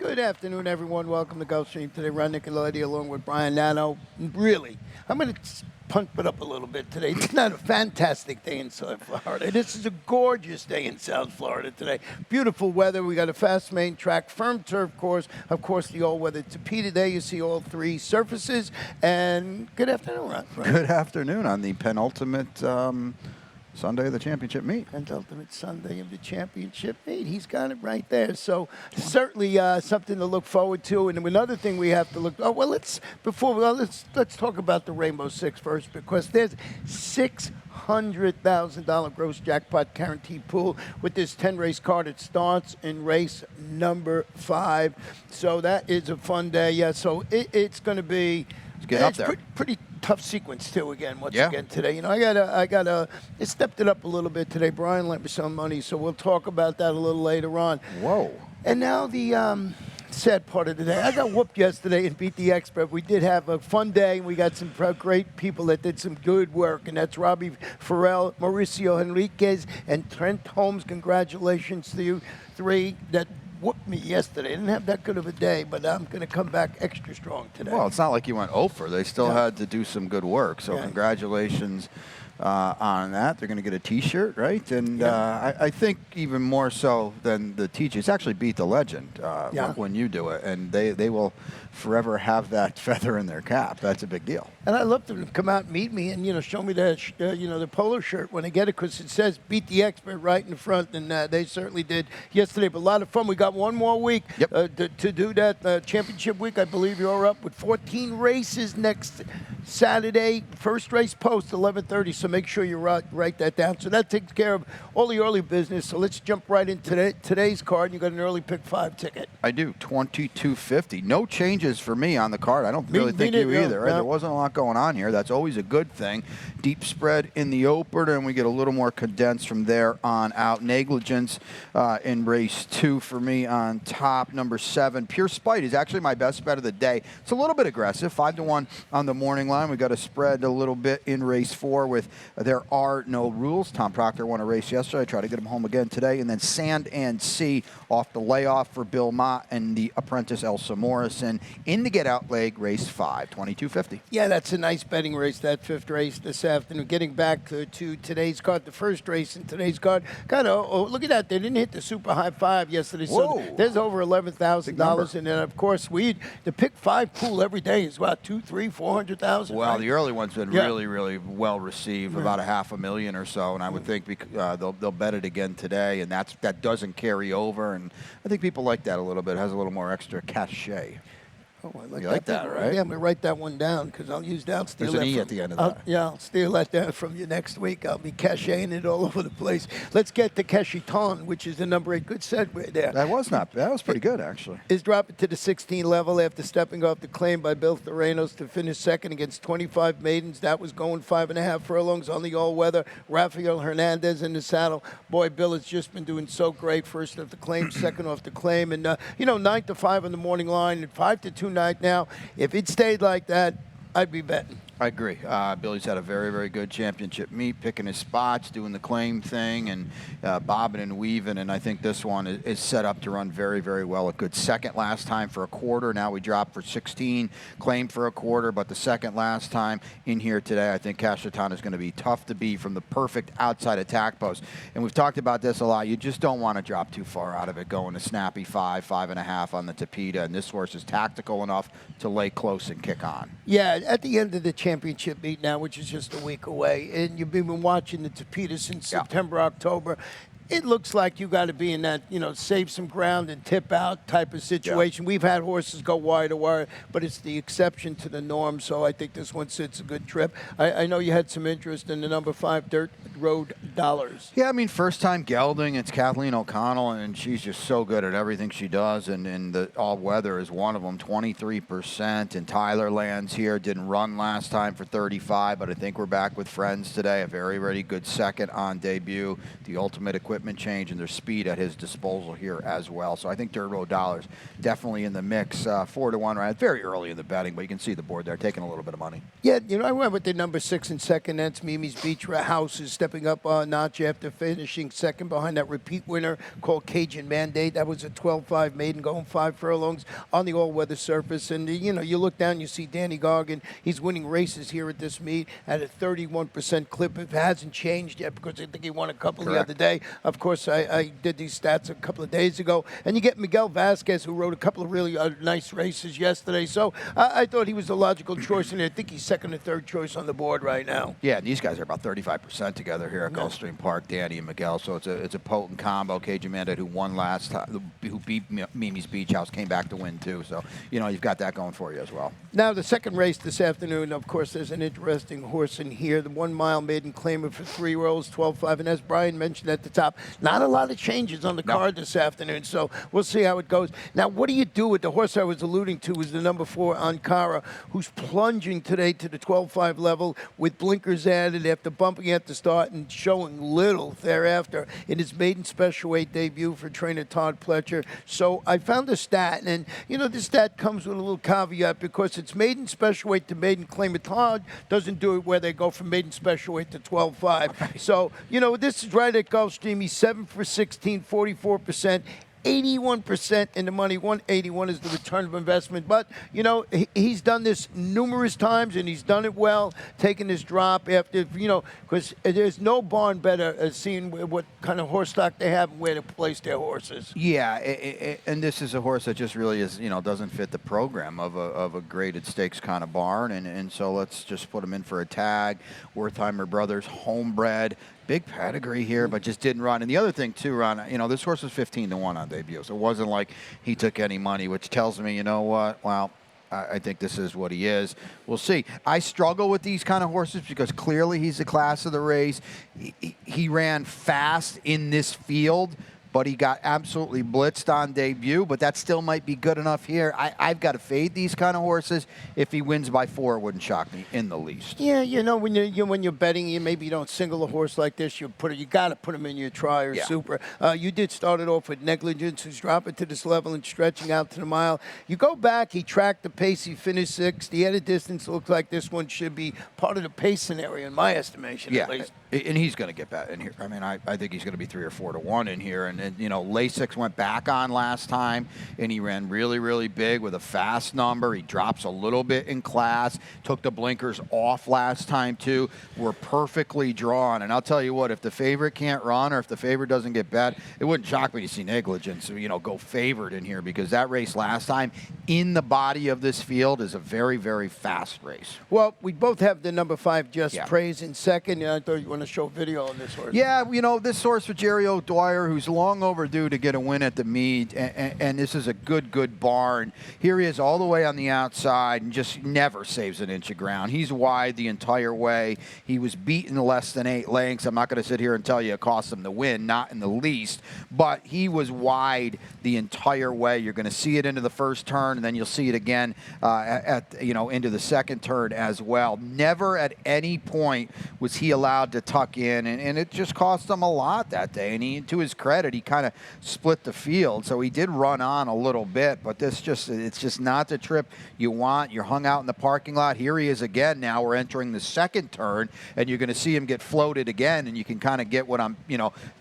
Good afternoon, everyone. Welcome to Gulfstream today. Ron Nicoletti along with Brian Nano. Really, I'm going to pump it up a little bit today. It's not a fantastic day in South Florida. This is a gorgeous day in South Florida today. Beautiful weather. We got a fast main track, firm turf course. Of course, the all-weather Tapeta Day. You see all three surfaces. And good afternoon, Ron. Good afternoon on the penultimate Sunday of the championship meet. Penultimate Sunday of the championship meet. He's got it right there. So certainly something to look forward to. And another thing we have to look. Oh well, let's talk about the Rainbow Six first, because there's $600,000 gross jackpot guaranteed pool with this 10-race card. It starts in race number 5. So that is a fun day. Yeah. So it's going to be. It's pretty tough sequence too. Again, again today. You know, I stepped it up a little bit today. Brian lent me some money, so we'll talk about that a little later on. Whoa! And now the sad part of the day. I got whooped yesterday and beat the expert. We did have a fun day, and we got some great people that did some good work, and that's Robbie Farrell, Mauricio Henriquez, and Trent Holmes. Congratulations to you three that whooped me yesterday. I didn't have that good of a day, but I'm going to come back extra strong today. Well, it's not like you went over. They still had to do some good work. So congratulations on that. They're going to get a T-shirt, right? And I think even more so than the T-shirt, it's actually beat the legend when you do it. And they will forever have that feather in their cap. That's a big deal. And I love them to come out and meet me and, show me that, the polo shirt when I get it, because it says beat the expert right in the front. And they certainly did yesterday. But a lot of fun. We got one more week to do that championship week. I believe you're up with 14 races next Saturday. First race post, 11:30. So make sure you write that down. So that takes care of all the early business. So let's jump right into today's card. You got an early pick 5 ticket. I do. $22.50. No changes for me on the card. I don't really think you either. Right? There wasn't a lot going on here. That's always a good thing. Deep spread in the opener, and we get a little more condensed from there on out. Negligence in race 2 for me on top. Number 7, Pure Spite is actually my best bet of the day. It's a little bit aggressive, 5-1 on the morning line. We got to spread a little bit in race 4 with There Are No Rules. Tom Proctor won a race yesterday. I try to get him home again today. And then Sand and Sea off the layoff for Bill Mott and the apprentice Elsa Morrison in the get-out leg, race 5, $22.50. Yeah, that's a nice betting race, that 5th race this afternoon. Getting back to today's card, the first race in today's card. Look at that. They didn't hit the super high 5 yesterday. Whoa. So there's over $11,000. And then, of course, the pick 5 pool every day is about $200,000, $300,000, $400,000. Well, right? the early one's been really, really well received, about $500,000 or so. And I would think they'll bet it again today, and that doesn't carry over. And I think people like that a little bit. It has a little more extra cachet. Oh, I you like that, right? Yeah, I'm going to write that one down, because I'll use that. There's an E at the end of that. I'll steal that down from you next week. I'll be cashing it all over the place. Let's get to Cashiton, which is the number 8. Good segue there. That was pretty good, actually. Is dropping to the 16 level after stepping off the claim by Bill Theranos to finish second against 25 maidens. That was going 5.5 furlongs on the all-weather. Rafael Hernandez in the saddle. Boy, Bill has just been doing so great. First off the claim, second off the claim. And, 9-5 on the morning line and 5-2 night now. If it stayed like that, I'd be betting. I agree. Billy's had a very, very good championship meet, picking his spots, doing the claim thing, and bobbing and weaving. And I think this one is set up to run very, very well. A good second last time for a quarter. Now we dropped for 16, claim for a quarter, but the second last time in here today, I think Cashiton is going to be tough to beat from the perfect outside attack post. And we've talked about this a lot. You just don't want to drop too far out of it, going a snappy 5, 5.5 on the Tapeta. And this horse is tactical enough to lay close and kick on. Yeah, at the end of the championship meet now, which is just a week away, and you've been watching the Tapeta since September, October. It looks like you got to be in that, save some ground and tip out type of situation. We've had horses go wire to wire, but it's the exception to the norm, so I think this one sits a good trip. I know you had some interest in the number 5 Dirt Road Dollars. Yeah, I mean, first time gelding. It's Kathleen O'Connell, and she's just so good at everything she does, and the all-weather is one of them, 23%. And Tyler lands here, didn't run last time for 35, but I think we're back with friends today. A very, very good second on debut. The ultimate equipment equipment change, and there's speed at his disposal here as well. So I think Turbo Dollars definitely in the mix. 4-1, right? Very early in the betting, but you can see the board there taking a little bit of money. Yeah, I went with the number 6 in second. That's Mimi's Beach House is stepping up a notch after finishing second behind that repeat winner called Cajun Mandate. That was a 12-5 maiden going 5 furlongs on the all-weather surface. And, you look down, you see Danny Gargan. He's winning races here at this meet at a 31% clip. It hasn't changed yet because I think he won a couple the other day. Of course, I did these stats a couple of days ago. And you get Miguel Vasquez, who rode a couple of really nice races yesterday. So I thought he was the logical choice, and I think he's second or third choice on the board right now. Yeah, these guys are about 35% together here at Gulfstream Park, Danny and Miguel. So it's a potent combo. Cajun Mandate, who won last time, who beat Mimi's Beach House, came back to win too. So, you've got that going for you as well. Now, the second race this afternoon, of course, there's an interesting horse in here. The 1 mile maiden claimer for 3-year-olds, 12-5. And as Brian mentioned at the top, not a lot of changes on the card this afternoon. So we'll see how it goes. Now, what do you do with the horse I was alluding to was the number 4, Ankara, who's plunging today to the 12-5 level with blinkers added after bumping at the start and showing little thereafter in his maiden special weight debut for trainer Todd Pletcher. So I found a stat, and this stat comes with a little caveat because it's maiden special weight to maiden claimant. Todd doesn't do it where they go from maiden special weight to 12-5. Right. So, this is right at Gulfstream. He's 7 for 16, 44%. 81% in the money. 181 is the return of investment. But, he's done this numerous times, and he's done it well, taking his drop after, because there's no barn better at seeing what kind of horse stock they have and where to place their horses. Yeah, and this is a horse that just really is, doesn't fit the program of a graded stakes kind of barn. And so let's just put him in for a tag. Wertheimer Brothers, homebred. Big pedigree here, but just didn't run. And the other thing, too, Ron, this horse was 15-1 on debut, so it wasn't like he took any money, which tells me, you know what, well, I think this is what he is. We'll see. I struggle with these kind of horses because clearly he's the class of the race. He ran fast in this field, but he got absolutely blitzed on debut, but that still might be good enough here. I've got to fade these kind of horses. If he wins by 4, it wouldn't shock me in the least. Yeah, when you're betting, maybe you don't single a horse like this. You got to put him in your try or super. You did start it off with Negligence, who's dropping to this level and stretching out to the mile. You go back, he tracked the pace, he finished 6th. He had a distance. Looks like this one should be part of the pace scenario in my estimation, at least. And he's going to get back in here. I mean, I think he's going to be 3 or 4-1 in here. And Lasix went back on last time, and he ran really, really big with a fast number. He drops a little bit in class. Took the blinkers off last time, too. Were perfectly drawn. And I'll tell you what, if the favorite can't run or if the favorite doesn't get bet, it wouldn't shock me to see Negligence, go favored in here because that race last time in the body of this field is a very, very fast race. Well, we both have the number 5, Just Praise, in second. I thought you want to show video on this horse. Yeah, this horse for Jerry O'Dwyer, who's long overdue to get a win at the meet, and this is a good barn. Here he is all the way on the outside and just never saves an inch of ground. He's wide the entire way. He was beaten less than 8 lengths. I'm not going to sit here and tell you it cost him the win, not in the least, but he was wide the entire way. You're going to see it into the first turn, and then you'll see it again into the second turn as well. Never at any point was he allowed to tuck in, and it just cost him a lot that day. And to his credit, he kind of split the field, so he did run on a little bit, but it's just not the trip you want. You're hung out in the parking lot. Here he is again. Now we're entering the second turn, and you're going to see him get floated again, and you can kind of get what I'm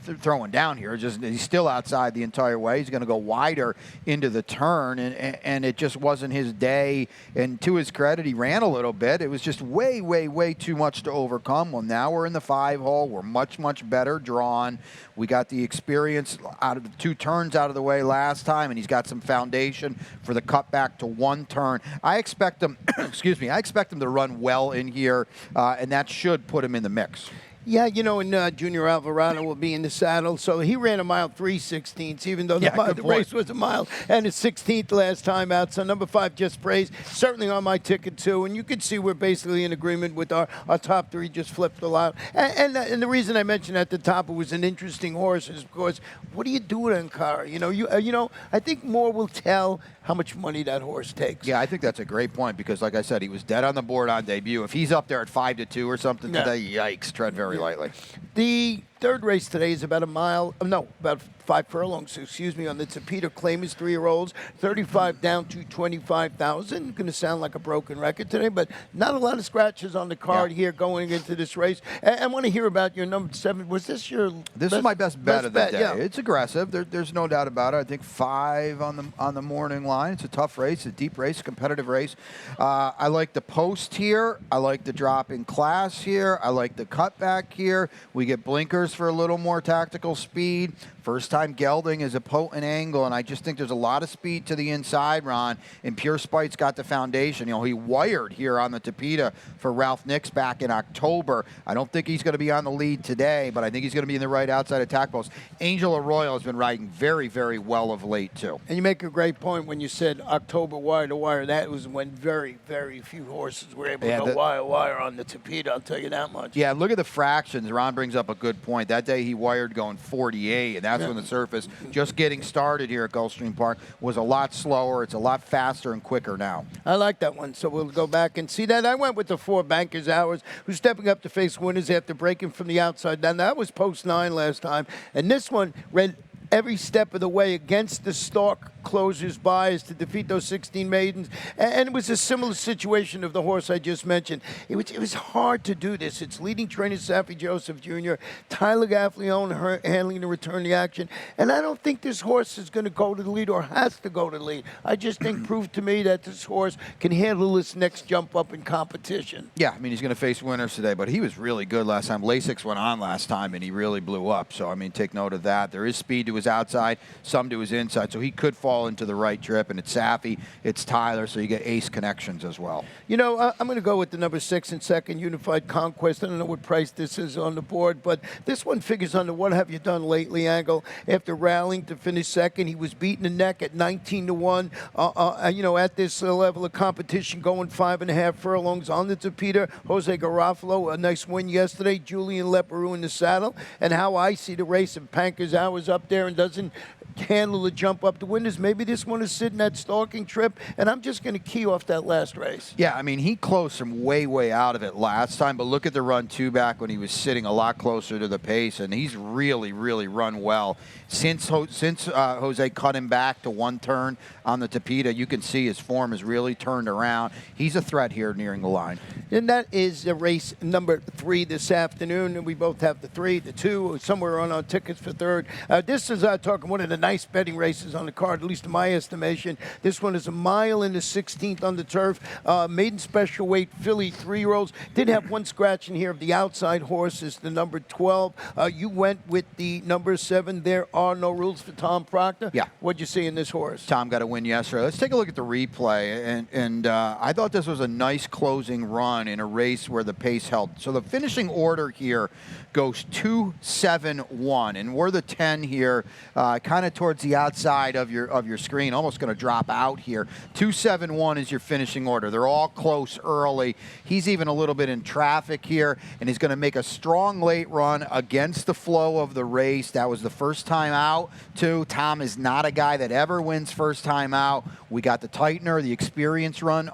throwing down here. He's still outside the entire way. He's going to go wider into the turn, and it just wasn't his day. And to his credit, he ran a little bit. It was just way too much to overcome. Well, now we're in the 5-hole. We're much better drawn. We got the experience out of the 2 turns out of the way last time, and he's got some foundation for the cutback to 1 turn. I expect him, I expect him to run well in here, and that should put him in the mix. Yeah, and Junior Alvarado will be in the saddle. So he ran a mile 3/16, even though the race was a mile and a 16th last time out. So number 5, Just Praise, certainly on my ticket too. And you can see we're basically in agreement with our top 3 just flipped a lot. And the reason I mentioned at the top it was an interesting horse is because what do you do with Ankara? I think more will tell how much money that horse takes. Yeah, I think that's a great point because, like I said, he was dead on the board on debut. If he's up there at 5-2 or something today, yikes, tread very lightly. The third race today is about a mile, no, about 5 furlongs, excuse me, on the Tapeta Claimers 3-year-olds, 35 down to 25,000. Going to sound like a broken record today, but not a lot of scratches on the card here going into this race. And I want to hear about your number 7. Was this your This is my best bet of the day. Yeah. It's aggressive. There's no doubt about it. I think 5 on the morning line. It's a tough race, a deep race, competitive race. I like the post here. I like the drop in class here. I like the cutback here. We get blinkers for a little more tactical speed. First time gelding is a potent angle, and I just think there's a lot of speed to the inside, Ron, and Pure Spite's got the foundation. You know, he wired here on the Tapeta for Ralph Nix back in October. I don't think he's going to be on the lead today, but I think he's going to be in the right outside attack post. Angel Arroyo has been riding very, very well of late, too. And you make a great point when you said October wire to wire. That was when very, very few horses were able to go wire to wire on the Tapeta, I'll tell you that much. Yeah, look at the fractions. Ron brings up a good point. That day he wired going 48, and that's when the surface, just getting started here at Gulfstream Park, was a lot slower. It's a lot faster and quicker now. I like that one, so we'll go back and see that. I went with the 4 Bankers Hours, who's stepping up to face winners after breaking from the outside. Now, that was post 9 last time, and this one ran every step of the way against the Stark Closers bias to defeat those 16 maidens. And it was a similar situation of the horse I just mentioned. It was hard to do this. It's leading trainer Saffie Joseph Jr., Tyler Gaffleone handling the return the action. And I don't think this horse is going to go to the lead or has to go to the lead. I just think proved to me that this horse can handle this next jump up in competition. Yeah, I mean, he's going to face winners today, but he was really good last time. Lasix went on last time, and he really blew up. So, I mean, take note of that. There is speed to his outside, some to his inside, so he could fall into the right trip, and it's Saffie, it's Tyler, so you get ace connections as well. You know, I'm going to go with the number 6 and second, Unified Conquest. I don't know what price this is on the board, but this one figures under what have you done lately angle. After rallying to finish second, he was beating the neck at 19-1. You know, at this level of competition, going 5.5 furlongs on the Tapeta. Jose Garofalo, a nice win yesterday. Julian Leperoux in the saddle. And how I see the race, if Bankers Hours up there and doesn't handle the jump up the winners, maybe this one is sitting that stalking trip, and I'm just going to key off that last race. Yeah, I mean, he closed from way, way out of it last time, but look at the run 2 back when he was sitting a lot closer to the pace, and he's really, really run well. Since Jose cut him back to 1 turn on the Tapeta, you can see his form has really turned around. He's a threat here nearing the line. And that is race number 3 this afternoon, and we both have the 3, the 2, somewhere on our tickets for third. This is talking one of the nice betting races on the card, at least in my estimation. This one is a mile in the 16th on the turf. Maiden special weight filly 3-year-olds. Did have 1 scratch in here of the outside horses, the number 12. You went with the number 7. There are no rules for Tom Proctor. Yeah. What'd you see in this horse? Tom got a win yesterday. Let's take a look at the replay. And I thought this was a nice closing run in a race where the pace held. So the finishing order here goes 2-7-1, and we're the 10 here, kind of towards the outside of your screen, almost going to drop out here. 2-7-1 is your finishing order. They're all close early. He's even a little bit in traffic here, and he's going to make a strong late run against the flow of the race. That was the first time out, too. Tom is not a guy that ever wins first time out. We got the tightener, the experience run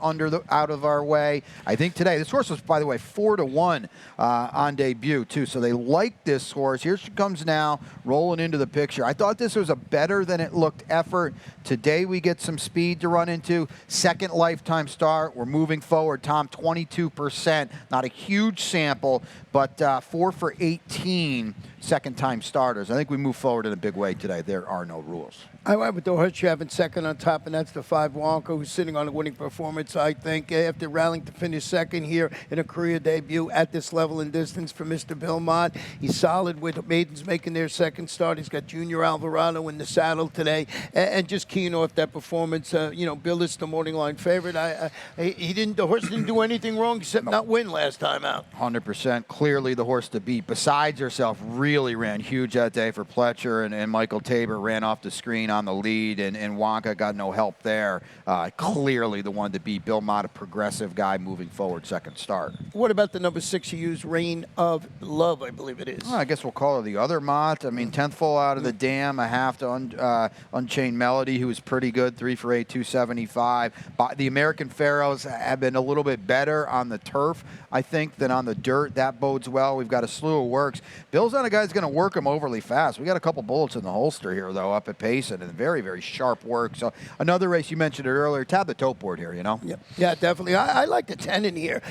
out of our way. I think today, this horse was, by the way, 4-1 on debut, too. So they like this horse. Here she comes now, rolling into the picture. I thought this was a better than it looked effort. Today we get some speed to run into. Second lifetime start. We're moving forward. Tom, 22%. Not a huge sample, but 4 for 18 second-time starters. I think we move forward in a big way today. There are no rules. I went with the horse you have in second on top, and that's the 5 Wonka, who's sitting on a winning performance, I think, after rallying to finish second here in a career debut at this level and distance for Mr. Bill Mott. He's solid with maidens making their second start. He's got Junior Alvarado in the saddle today, and just keying off that performance. You know, Bill is the morning line favorite. The horse didn't do anything wrong except not win last time out. 100%. Clearly the horse to beat. Besides herself, really ran huge that day for Pletcher, and Michael Tabor ran off the screen on the lead, and Wonka got no help there. Clearly the one to beat. Bill Mott, a progressive guy moving forward, second start. What about the number 6 you used, Reign of Love, I believe it is? Well, I guess we'll call her the other Mott. I mean, 10th full out of the dam, a half to Unchained Melody, who was pretty good, 3 for 8, 275. The American Pharaohs have been a little bit better on the turf, I think, than on the dirt. That bodes well. We've got a slew of works. Bill's not a guy guy's going to work him overly fast. We got a couple bullets in the holster here, though, up at Payson, and very, very sharp work. So another race, you mentioned it earlier, tab the tote board here, you know? Yeah, definitely. I like the 10 in here.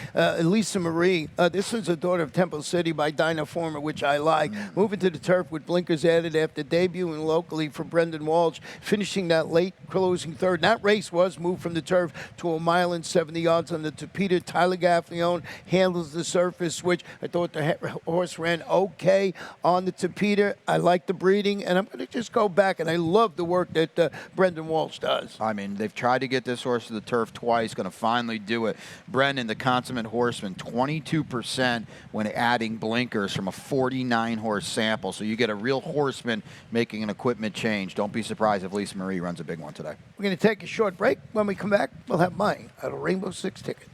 Lisa Marie, this one's a daughter of Temple City by Dinah Former, which I like. Moving to the turf with blinkers added after debuting locally for Brendan Walsh, finishing that late closing third. That race was moved from the turf to 1 mile and 70 yards on the Topita. Tyler Gaffleone handles the surface switch. I thought the horse ran okay on the Topita. I like the breeding, and I'm going to just go back, and I love the work that Brendan Walsh does. I mean, they've tried to get this horse to the turf twice, going to finally do it. Brendan, the consummate horseman, 22% when adding blinkers from a 49-horse sample. So you get a real horseman making an equipment change. Don't be surprised if Lisa Marie runs a big one today. We're going to take a short break. When we come back, we'll have my Rainbow Six ticket.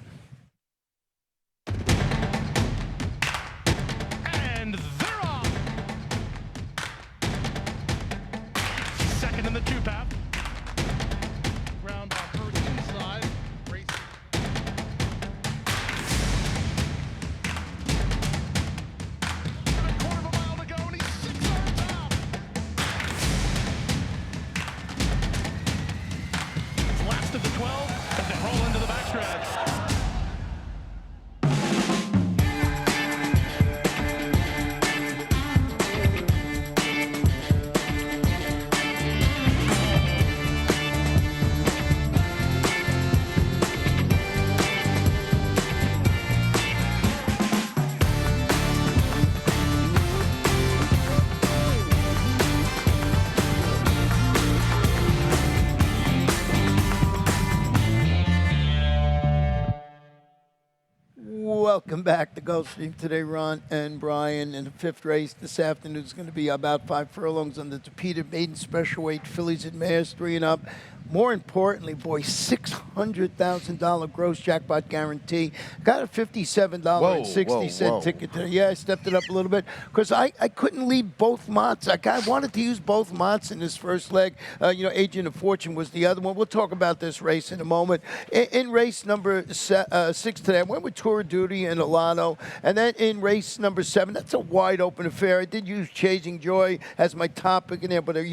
And they're off. Second in the two-path. Ground on first inside. Race. A quarter of a mile to go, and he's 6 yards out. Last of the 12 as they roll into the backstretch. Welcome back to Gulfstream today, Ron and Brian. And the fifth race this afternoon is going to be about 5 furlongs on the Topita Maiden Special Weight Fillies and Mares 3 and up. More importantly, boy, $600,000 gross jackpot guarantee. Got a $57.60 ticket today. Yeah, I stepped it up a little bit because I couldn't leave both Mots. I wanted to use both Mots in this first leg. Agent of Fortune was the other one. We'll talk about this race in a moment. In race number 6 today, I went with Tour of Duty and Alano. And then in race number 7, that's a wide open affair. I did use Chasing Joy as my top pick in there, but I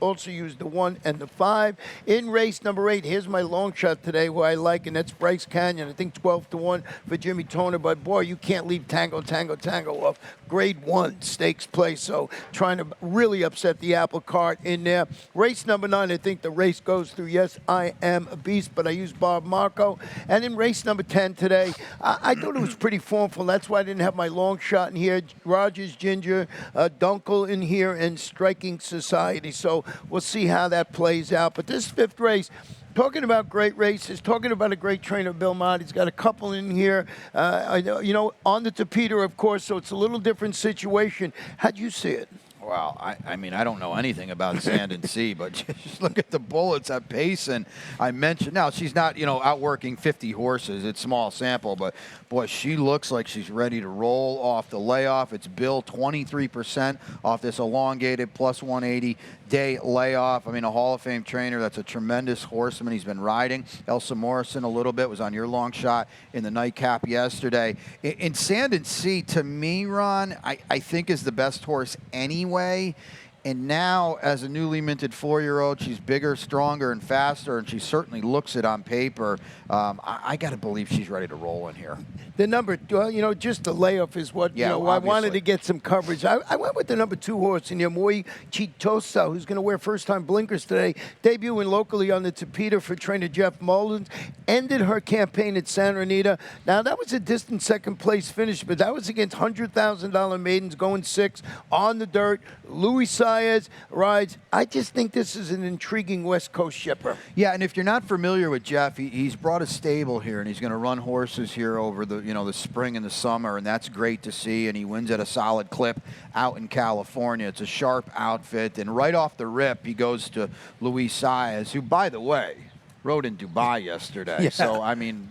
also used the 1 and the 5. In race number 8, here's my long shot today, who I like, and that's Bryce Canyon. I think 12-1 for Jimmy Toner. But boy, you can't leave Tango off. Grade 1 stakes play. So trying to really upset the apple cart in there. Race number 9, I think the race goes through. Yes, I Am a Beast, but I used Bob Marco. And in race number 10 today, I thought it was pretty formful. That's why I didn't have my long shot in here. Rogers Ginger, Dunkel in here, and Striking Society. So we'll see how that plays out. But this fifth race, talking about great races, talking about a great trainer, Bill Mott. He's got a couple in here. I know, on the Topita, of course, so it's a little different situation. How'd you see it? Well, I mean, I don't know anything about Sand and Sea, but just look at the bullets at Payson. I mentioned, now she's not, outworking 50 horses. It's small sample, but boy, she looks like she's ready to roll off the layoff. It's Bill 23% off this elongated plus 180 day layoff. I mean, a Hall of Fame trainer. That's a tremendous horseman. He's been riding. Elsa Morrison a little bit was on your long shot in the nightcap yesterday. In Sand and Sea, to me, Ron, I think is the best horse anyway. And now, as a newly minted 4-year-old, she's bigger, stronger, and faster, and she certainly looks it on paper. I got to believe she's ready to roll in here. The number, just the layoff is what, I wanted to get some coverage. I went with the number 2 horse in here, Moi Chitosa, who's going to wear first-time blinkers today, debuting locally on the Topita for trainer Jeff Mullins, ended her campaign at Santa Anita. Now, that was a distant second-place finish, but that was against $100,000 maidens going 6 on the dirt. Louis Saez rides. I just think this is an intriguing West Coast shipper. Yeah, and if you're not familiar with Jeff, he's brought a stable here, and he's going to run horses here over the the spring and the summer, and that's great to see. And he wins at a solid clip out in California. It's a sharp outfit, and right off the rip, he goes to Louis Saez, who, by the way, rode in Dubai yesterday. Yeah. So I mean,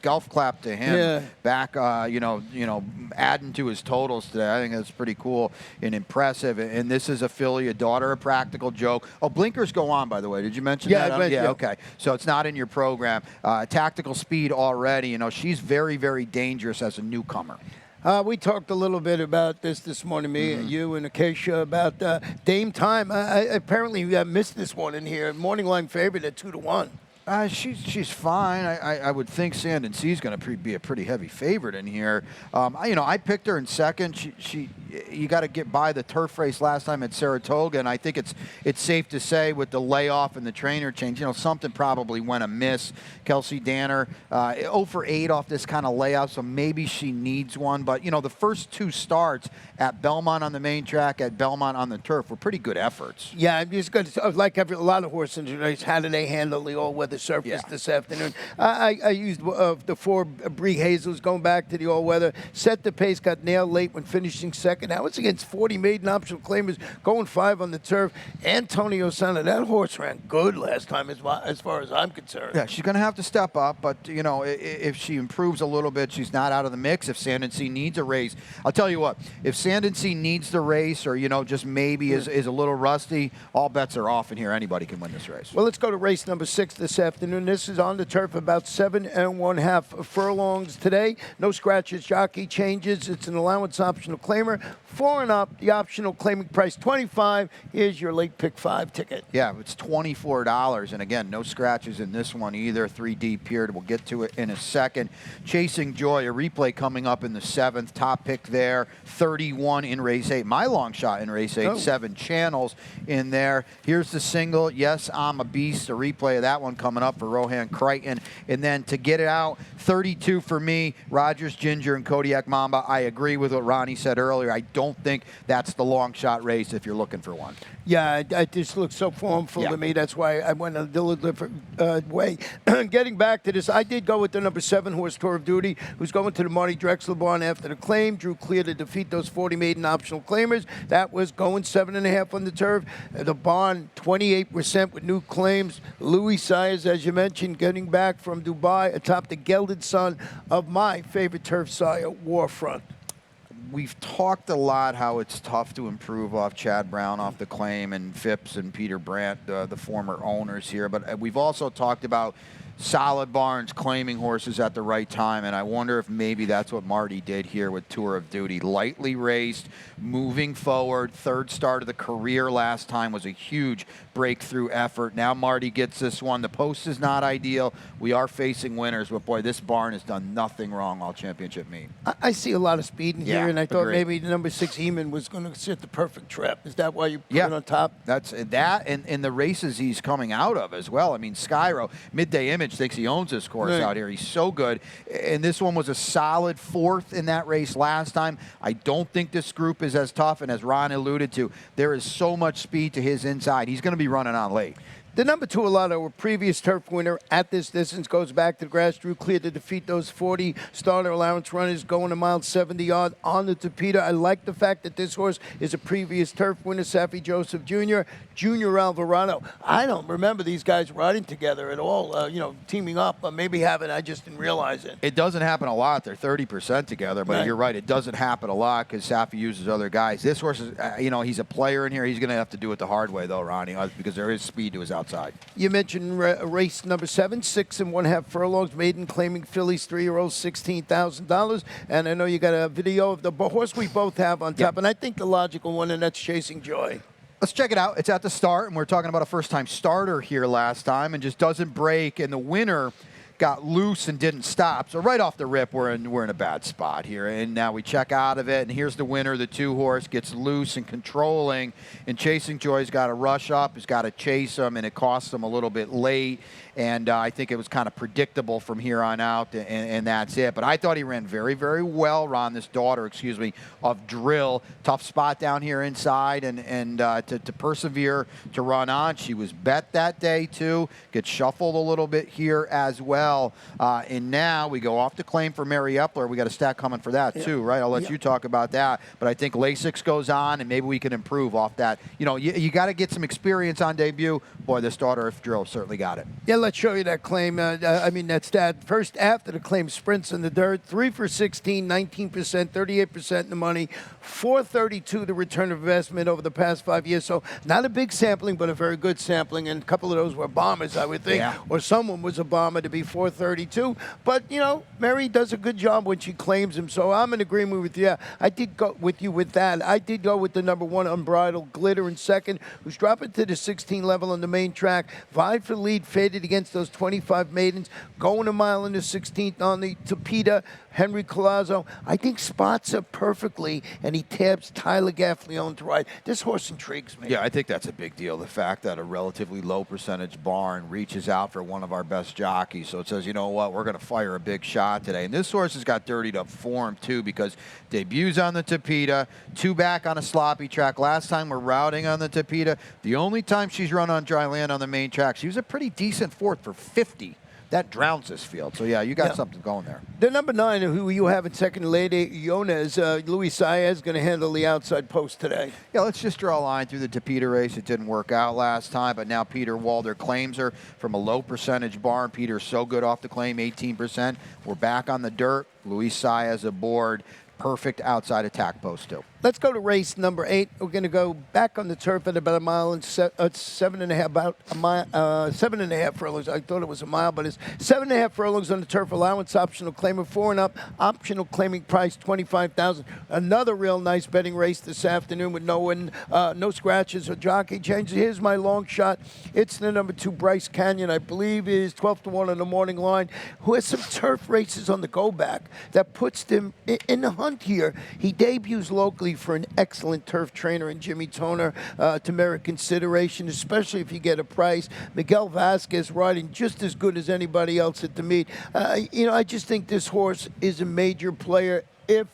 golf clap to him. Back, adding to his totals today. I think that's pretty cool and impressive. And this is a filly, a daughter of Practical Joke. Oh, blinkers go on, by the way. Did you mention that? Yeah, okay. So it's not in your program. Tactical Speed already. She's very, very dangerous as a newcomer. We talked a little bit about this morning, me and you and Acacia, about Dame Time. I apparently missed this one in here. Morning line favorite at 2-1. She's fine. I would think Sand and Sea's going to be a pretty heavy favorite in here. I picked her in second. You got to get by the turf race last time at Saratoga, and I think it's safe to say with the layoff and the trainer change, something probably went amiss. Kelsey Danner, 0 for 8 off this kind of layout, so maybe she needs one. But the first 2 starts at Belmont on the main track, at Belmont on the turf, were pretty good efforts. Yeah, I'm just going to like a lot of horses in the race. How do they handle the all-weather surface this afternoon? I used the 4 Brie Hazels going back to the all-weather. Set the pace, got nailed late when finishing second. Now it's against 40 maiden optional claimers, going 5 on the turf. Antonio Sana, that horse ran good last time as far as I'm concerned. Yeah, she's going to have to step up, but, if she improves a little bit, she's not out of the mix. If Sand and Sea needs a race, I'll tell you what, if Sand and Sea needs the race or, just maybe is a little rusty, all bets are off in here. Anybody can win this race. Well, let's go to race number 6 this afternoon. This is on the turf, about 7 1/2 furlongs today. No scratches, jockey changes. It's an allowance optional claimer. 4 and up, the optional claiming price $25. Here's your late pick 5 ticket. Yeah, it's $24, and again, no scratches in this one either. 3 deep here. We'll get to it in a second. Chasing Joy, a replay coming up in the 7th. Top pick there, 31 in race 8. My long shot in race 8, 7 channels in there. Here's the single. Yes, I'm a Beast. A replay of that one coming up for Rohan Crichton. And then to get it out, 32 for me, Rogers Ginger and Kodiak Mamba. I agree with what Ronnie said earlier. I don't think that's the long shot race if you're looking for one. Yeah, it just looks so formful to me. That's why I went a little different way. Getting back to this, I did go with the number 7 horse, Tour of Duty, who's going to the Marty Drexler barn after the claim. Drew clear to defeat those 40 maiden optional claimers. That was going 7.5 on the turf. The barn, 28% with new claims. Louis Sires, as you mentioned, getting back from Dubai atop the gelded son of my favorite turf sire, Warfront. We've talked a lot how it's tough to improve off Chad Brown, off the claim, and Phipps and Peter Brandt, the former owners here. But we've also talked about solid barns claiming horses at the right time, and I wonder if maybe that's what Marty did here with Tour of Duty. Lightly raced, moving forward, 3rd start of the career last time was a huge breakthrough effort. Now Marty gets this one. The post is not ideal. We are facing winners, but boy, this barn has done nothing wrong all championship meet. I see a lot of speed in here, and I thought agreed. maybe the number 6 Heman was going to sit the perfect trap. Is that why you put it on top? That's that, and the races he's coming out of as well. I mean, Skyro, Midday Image thinks he owns this course out here. He's so good, and this one was a solid 4th in that race last time. I don't think this group is as tough, and as Ron alluded to, there is so much speed to his inside. He's going to be running on late. The number 2 Alotto, a previous turf winner at this distance, goes back to the grass. Drew clear to defeat those 40 starter allowance runners going a mile 70 odd on the Tapeta. I like the fact that this horse is a previous turf winner, Safi Joseph Jr., Junior Alvarado. I don't remember these guys riding together at all, teaming up. Maybe haven't, I just didn't realize it. It doesn't happen a lot. They're 30% together, but you're right. It doesn't happen a lot because Safi uses other guys. This horse is, he's a player in here. He's going to have to do it the hard way, though, Ronnie, because there is speed to his outside. You mentioned race number 7, 6 1/2 furlongs, maiden claiming fillies, 3-year-olds, $16,000. And I know you got a video of the horse we both have on top, and I think the logical one, and that's Chasing Joy. Let's check it out. It's at the start, and we're talking about a first-time starter here last time, and just doesn't break, and the winner got loose and didn't stop. So right off the rip, we're in a bad spot here. And now we check out of it, and here's the winner. The 2 horse gets loose and controlling, and Chasing Joy's got to rush up. He's got to chase him, and it costs him a little bit late. And I think it was kind of predictable from here on out, and that's it. But I thought he ran very, very well, Ron, this daughter, of Drill. Tough spot down here inside, and to persevere, to run on. She was bet that day, too. Gets shuffled a little bit here as well. And now we go off the claim for Mary Epler. We got a stat coming for that, too, right? I'll let you talk about that. But I think Lasix goes on, and maybe we can improve off that. You got to get some experience on debut. Boy, this daughter of Drill certainly got it. Yeah, let's show you that claim. That stat. First, after the claim, sprints in the dirt, 3 for 16, 19%, 38% in the money, 432 the return of investment over the past 5 years. So not a big sampling, but a very good sampling. And a couple of those were bombers, I would think, or someone was a bomber to be 432. But, Mary does a good job when she claims him. So I'm in agreement with you. I did go with you with that. I did go with the number 1, Unbridled Glitter in second, who's dropping to the 16 level on the main track. Vied for the lead, faded against those 25 maidens, going a mile in the 16th on the Tapeta. Henry Collazo, I think, spots up perfectly, and he tabs Tyler Gaffleone to ride. This horse intrigues me. Yeah, I think that's a big deal. The fact that a relatively low percentage barn reaches out for one of our best jockeys. So it says, you know what, we're going to fire a big shot today. And this horse has got dirtied up form, too, because debuts on the Tapeta, 2 back on a sloppy track. Last time we're routing on the Tapeta. The only time she's run on dry land on the main track, she was a pretty decent fourth for 50. That drowns this field. So, yeah, you got something going there. The number 9, who you have in second, Lady Yones, Luis Saez, going to handle the outside post today. Yeah, let's just draw a line through the Tapeta race. It didn't work out last time, but now Peter Walder claims her from a low percentage barn. Peter's so good off the claim, 18%. We're back on the dirt. Luis Saez aboard. Perfect outside attack post, too. Let's go to race number 8. We're going to go back on the turf at about a mile and 7.5, about a mile, 7.5 furlongs. I thought it was a mile, but it's 7.5 furlongs on the turf. Allowance optional claimer 4 and up. Optional claiming price $25,000. Another real nice betting race this afternoon with no scratches or jockey changes. Here's my long shot. It's the number 2 Bryce Canyon, I believe, is 12-1 on the morning line, who has some turf races on the go back that puts them in the hunt here. He debuts locally for an excellent turf trainer in Jimmy Toner to merit consideration, especially if you get a price. Miguel Vasquez riding just as good as anybody else at the meet. I just think this horse is a major player if,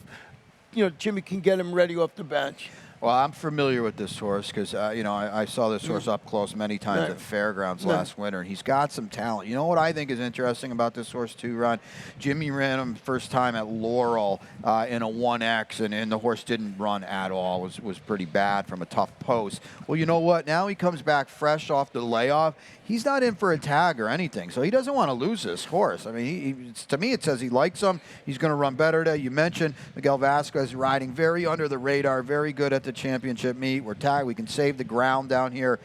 Jimmy can get him ready off the bench. Well, I'm familiar with this horse because, I saw this horse up close many times at Fairgrounds last winter, and he's got some talent. You know what I think is interesting about this horse, too, Ron? Jimmy ran him first time at Laurel in a 1X, and the horse didn't run at all. It was pretty bad from a tough post. Well, you know what? Now he comes back fresh off the layoff. He's not in for a tag or anything, so he doesn't want to lose this horse. I mean, to me, it says he likes him. He's going to run better today. You mentioned Miguel Vasquez riding very under the radar, very good at the championship meet. We're tagged. We can save the ground down here.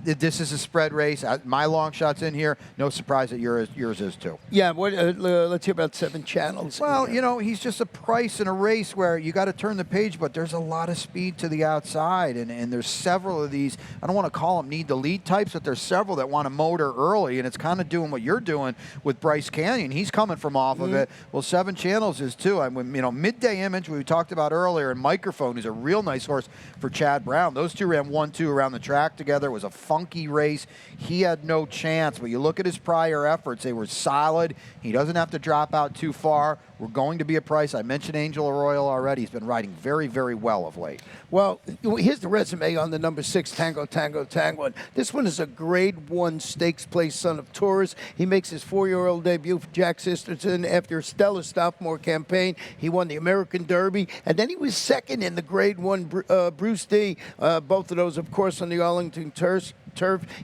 This is a spread race. My long shot's in here. No surprise that yours is too. Yeah, let's hear about 7 channels. Well, he's just a price in a race where you got to turn the page, but there's a lot of speed to the outside, and there's several of these. I don't want to call them need the lead types, but there's several that want to motor early, and it's kind of doing what you're doing with Bryce Canyon. He's coming from off of it. Well, 7 channels is too. I mean, Midday Image, we talked about earlier, and Microphone is a real nice horse for Chad Brown. Those two ran 1-2 around the track together. It was a funky race. He had no chance, but you look at his prior efforts, they were solid. He doesn't have to drop out too far. We're going to be a price. I mentioned Angel Royal already. He's been riding very, very well of late. Well, here's the resume on the number 6, Tango, Tango, Tango. This one is a Grade 1 stakes place son of Taurus. He makes his 4-year-old debut for Jack Sisterton after a stellar sophomore campaign. He won the American Derby, and then he was second in the Grade 1 Bruce D. Both of those, of course, on the Arlington turf.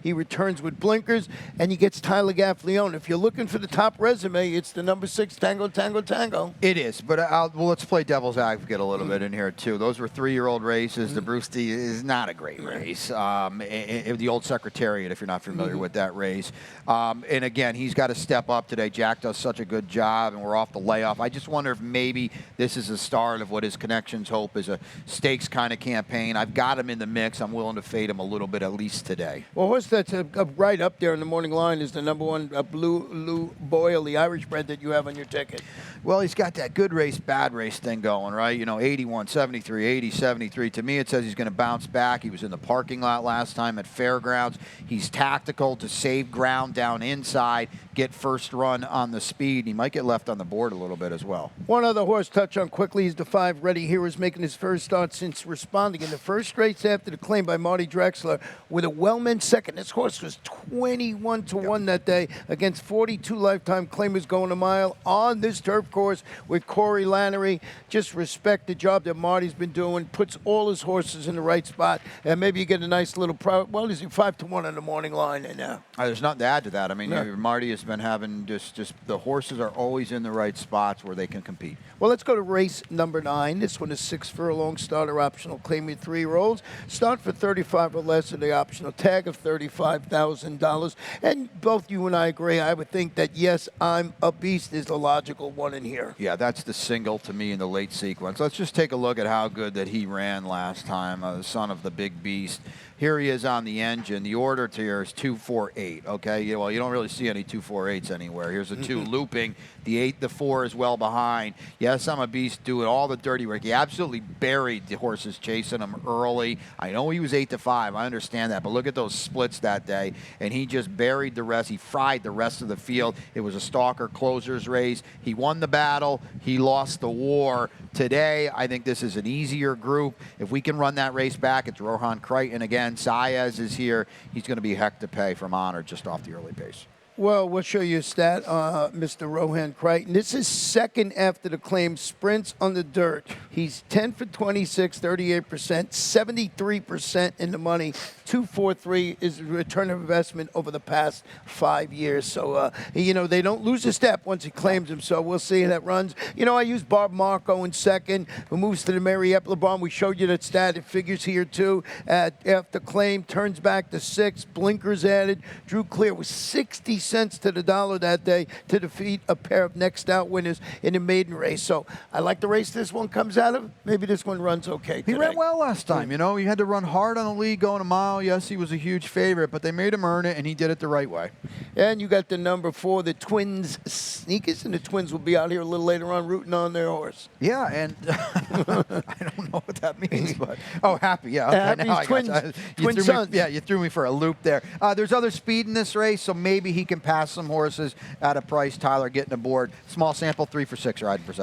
He returns with blinkers, and he gets Tyler Gaffleone. If you're looking for the top resume, it's the number 6, Tango, Tango, Tango. It is, but let's play devil's advocate a little bit in here, too. Those were 3-year-old races. The Bruce D is not a great race. The old Secretariat, if you're not familiar with that race. And, again, he's got to step up today. Jack does such a good job, and we're off the layoff. I just wonder if maybe this is the start of what his connections hope is a stakes kind of campaign. I've got him in the mix. I'm willing to fade him a little bit, at least today. Well, horse that's right up there in the morning line is the number 1 Lou Boyle, the Irish bred that you have on your ticket. Well, he's got that good race, bad race thing going, right? 81, 73, 80, 73. To me, it says he's going to bounce back. He was in the parking lot last time at Fairgrounds. He's tactical to save ground down inside, get first run on the speed. He might get left on the board a little bit as well. One other horse touch on quickly is the 5 Ready Heroes, making his first start since responding in the first race after the claim by Marty Drexler with a well-meant second. This horse was 21-1 that day against 42 lifetime claimers going a mile on this turf course with Corey Lannery. Just respect the job that Marty's been doing. Puts all his horses in the right spot, and maybe you get a nice little well, is he 5-1 on the morning line now? There's nothing to add to that. I mean, No. Marty has been having just the horses are always in the right spots where they can compete. Well, let's go to race number 9. This one is 6 furlong starter optional. Claim your 3-year-olds. Start for 35 or less of the optional tag of $35,000. And both you and I agree. I would think that yes, I'm a Beast is the logical one in here. Yeah, that's the single to me in the late sequence. Let's just take a look at how good that he ran last time, the son of the big beast. Here he is on the engine. The order to here is 2-4-8. Okay, yeah, well, you don't really see any 2-4-8s anywhere. Here's a 2 looping. The 8, the 4 is well behind. Yes, I'm a Beast doing all the dirty work. He absolutely buried the horses chasing him early. I know he was 8-5. I understand that, but look at those splits that day, and he just buried the rest. He fried the rest of the field. It was a stalker closer's race. He won the battle. He lost the war. Today, I think this is an easier group. If we can run that race back, it's Rohan Crichton again. Saez is here. He's going to be heck to pay from Honor just off the early pace. Well, we'll show you a stat, Mr. Rohan Crichton. This is second after the claim sprints on the dirt. He's 10 for 26, 38%, 73% in the money. 243 is the return of investment over the past 5 years. So, they don't lose a step once he claims him. So we'll see how that runs. I use Bob Marco in second, who moves to the Mary Epler barn. We showed you that stat. It figures here, too. After claim, turns back to 6. Blinkers added. Drew Clear was 60 cents to the dollar that day to defeat a pair of next out winners in the maiden race. So I like the race this one comes out of. Maybe this one runs okay today. He ran well last time. He had to run hard on the lead going a mile. Yes, he was a huge favorite, but they made him earn it, and he did it the right way. And you got the number 4, the Twins Sneakers, and the Twins will be out here a little later on rooting on their horse. Yeah, and I don't know what that means, but happy. Yeah, okay, Happy's now I twins, got you. twin sons. You threw me for a loop there. There's other speed in this race, so maybe he can pass some horses at a price. Tyler getting aboard. Small sample, 3 for 6 riding for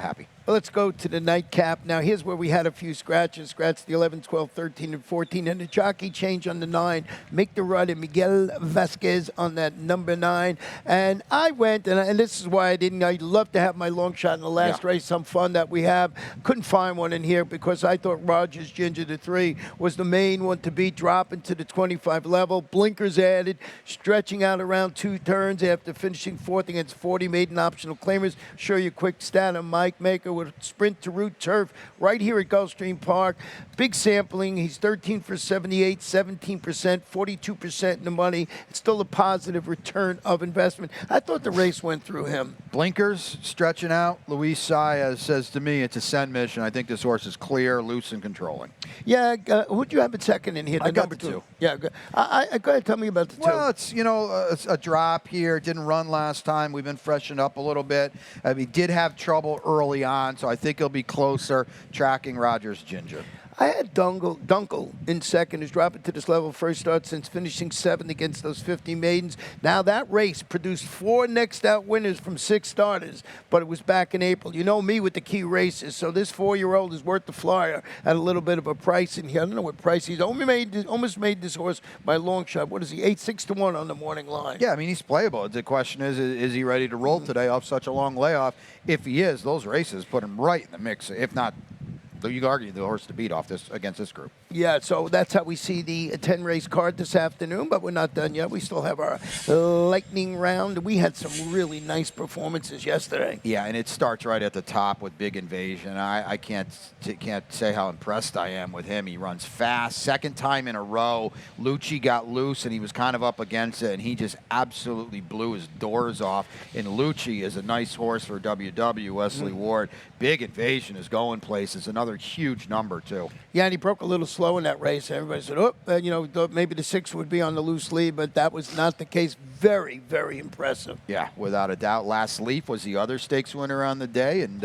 Happy. Well, let's go to the nightcap. Now, here's where we had a few scratches. Scratch the 11, 12, 13, and 14. And the jockey change on the 9. Make the run at Miguel Vasquez on that number 9. And I went, and this is why I'd love to have my long shot in the last race, some fun that we have. Couldn't find one in here because I thought Rogers Ginger, the 3, was the main one to beat, dropping to the 25 level. Blinkers added, stretching out around 2 turns after finishing 4th against 40 maiden optional claimers. Show you a quick stat on Mike Maker with sprint to root turf right here at Gulfstream Park. Big sampling. He's 13 for 78, 17%, 42% in the money. It's still a positive return of investment. I thought the race went through him. Blinkers stretching out. Luis Saez says to me it's a send mission. I think this horse is clear, loose, and controlling. Yeah, who'd you have at second in here? I got number the 2. Yeah, go ahead. Tell me about the 2. Well, it's it's a drop here. It didn't run last time. We've been freshened up a little bit. He did have trouble early on, so I think he'll be closer. Tracking Rogers Ginger. I had Dunkel in second, who's dropping to this level first start since finishing 7th against those 50 maidens. Now that race produced 4 next out winners from 6 starters, but it was back in April. You know me with the key races, so this 4-year-old is worth the flyer at a little bit of a price in here. I don't know what price he's almost made this horse by a long shot. What is he, 8-6-1 on the morning line? Yeah, I mean, he's playable. The question is he ready to roll today off such a long layoff? If he is, those races put him right in the mix. If not, you could argue the horse to beat against this group. Yeah, so that's how we see the 10-race card this afternoon, but we're not done yet. We still have our lightning round. We had some really nice performances yesterday. Yeah, and it starts right at the top with Big Invasion. I can't say how impressed I am with him. He runs fast. Second time in a row, Lucci got loose, and he was kind of up against it, and he just absolutely blew his doors off. And Lucci is a nice horse for WW, Wesley Ward. Big Invasion is going places. Another huge number, too. Yeah, and he broke a little slow in that race. Everybody said, maybe the 6 would be on the loose lead, but that was not the case. Very, very impressive. Yeah, without a doubt. Last Leaf was the other stakes winner on the day, and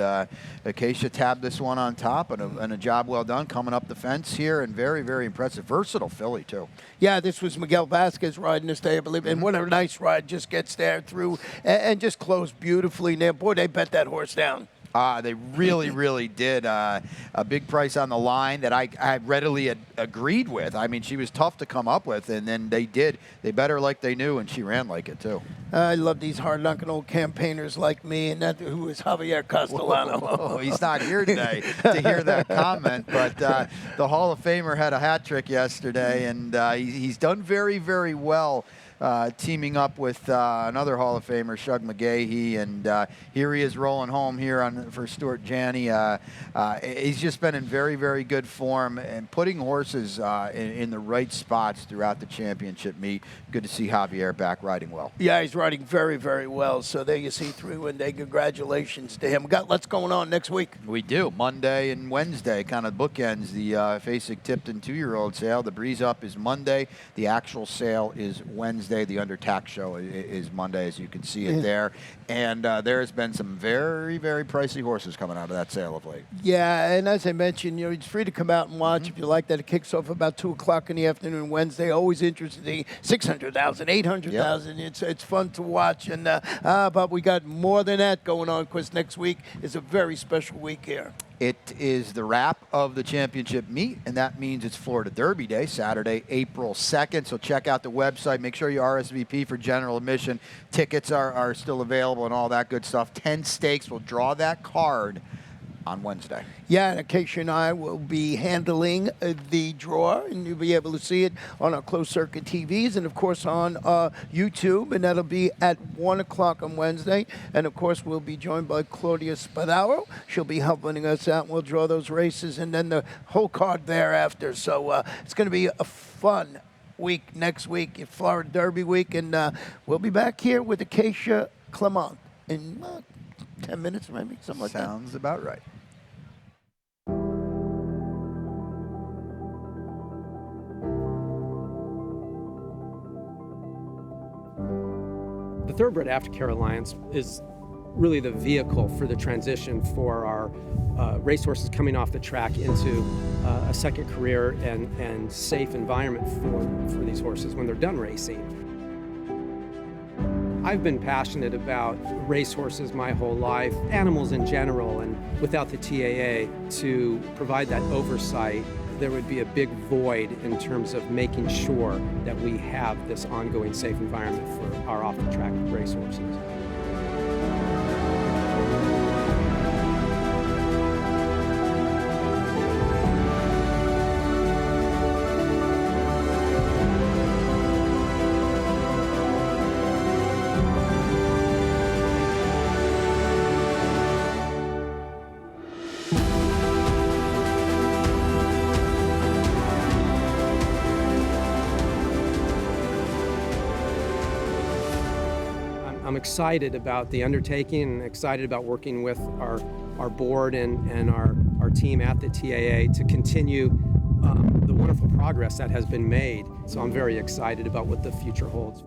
Acacia tabbed this one on top, and a job well done coming up the fence here, and very, very impressive. Versatile filly, too. Yeah, this was Miguel Vasquez riding this day, I believe, and what a nice ride. Just gets there through and just closed beautifully. Now, boy, they bet that horse down. They really, really did. A big price on the line that I readily agreed with. I mean, she was tough to come up with, and then they did. They bet her like they knew, and she ran like it, too. I love these hard-knocking old campaigners like me, and that who is Javier Castellano. Whoa, he's not here today to hear that comment, but the Hall of Famer had a hat trick yesterday, and he's done very, very well. Teaming up with another Hall of Famer, Shug McGahee, and here he is rolling home here for Stuart Janney. He's just been in very, very good form and putting horses in the right spots throughout the championship meet. Good to see Javier back riding well. Yeah, he's riding very, very well. So there you see 3-win day. Congratulations to him. We got lots going on next week. We do. Monday and Wednesday kind of bookends the Fasig-Tipton 2-year-old sale. The Breeze Up is Monday. The actual sale is Wednesday. The Under Tax Show is Monday, as you can see it there. And there has been some very, very pricey horses coming out of that sale of late. Yeah, and as I mentioned, it's free to come out and watch if you like that. It kicks off about 2 o'clock in the afternoon Wednesday. Always interesting. 600,000, 800,000. Yep. It's fun to watch. And but we got more than that going on, because next week is a very special week here. It is the wrap of the championship meet, and that means it's Florida Derby Day, Saturday, April 2nd. So check out the website. Make sure you RSVP for general admission. Tickets are still available and all that good stuff. 10 stakes. We'll draw that card on Wednesday. Yeah, and Acacia and I will be handling the draw, and you'll be able to see it on our closed-circuit TVs and, of course, on YouTube, and that'll be at 1 o'clock on Wednesday. And, of course, we'll be joined by Claudia Spadaro. She'll be helping us out, and we'll draw those races, and then the whole card thereafter. So it's going to be a fun week next week, Florida Derby week, and we'll be back here with Acacia Clement in 10 minutes, maybe, something like that. Sounds about right. The Thoroughbred Aftercare Alliance is really the vehicle for the transition for our racehorses coming off the track into a second career and safe environment for these horses when they're done racing. I've been passionate about racehorses my whole life, animals in general, and without the TAA to provide that oversight, there would be a big void in terms of making sure that we have this ongoing safe environment for our off-the-track racehorses. I'm excited about the undertaking and excited about working with our board and our team at the TAA to continue the wonderful progress that has been made. So I'm very excited about what the future holds.